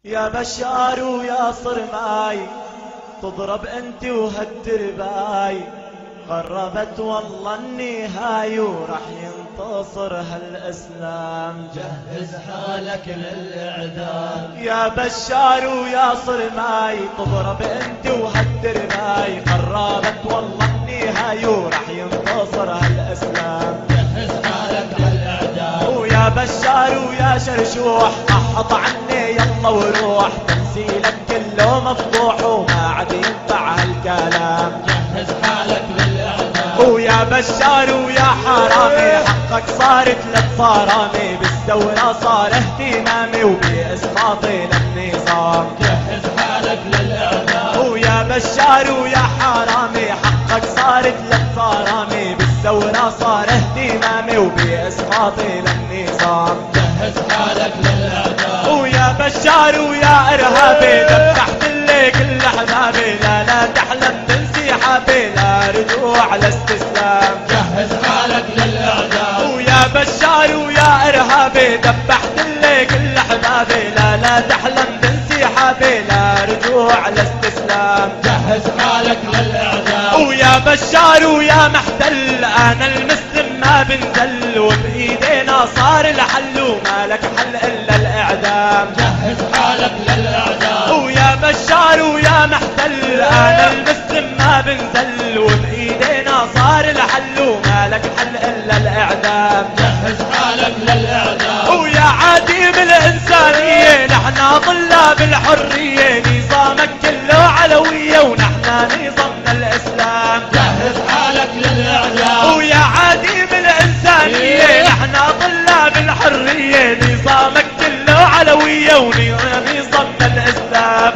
يا بشار ويا صرماي تضرب انت وهالدرباي، قربت والله النهاية وراح ينتصر هالاسلام. جهز حالك للاعدام يا بشار ويا صرماي تضرب انت وهالدرباي، قربت والله النهاية وراح ينتصر هالاسلام. جهز حالك للاعدام ويا بشار ويا شرشوح احط عني يلا وروح، تمثيلك كله مفضوح وما عاد ينفع هالكلام. جهز حالك للاعدام ويا بشار ويا حرامي حقك صارت لك صرامي، بالثورة صار اهتمامي وبإسقاطي للنظام. جهز حالك للاعدام ويا بشار ويا حرامي حقك صارت لك صرامي، بالثورة صار اهتمامي وبإسقاطي للنظام. جهز حالك للاعدام ويا بشار ويا ارهابي ذبحت لي كل احبابي، لا تحلم بانسحابي لا رجوع لاستسلام. جهز حالك للاعدام ويا بشار ويا ارهابي ذبحت لي كل احبابي، لا تحلم بانسحابي لا رجوع لاستسلام. جهز حالك للاعدام ويا بشار ويا محتل انا المسلم ما بنزل، وبايدينا صار الحل وما لك حل الا الاعدام. جهز حالك للاعدام ويا بشار ويا محتل انا المسلم ما بنزل، وبايدينا صار الحل وما لك حل الا الاعدام. جهز حالك للاعدام ويا عديم الانسانيه نحن طلاب الحريه، نظامك كله علويه ونحن نظامنا الاسلام. جهز حالك للاعدام ويا عديم الانسانيه نحن طلاب الحريه، نظامك كله علويه ونظامنا الاسلام.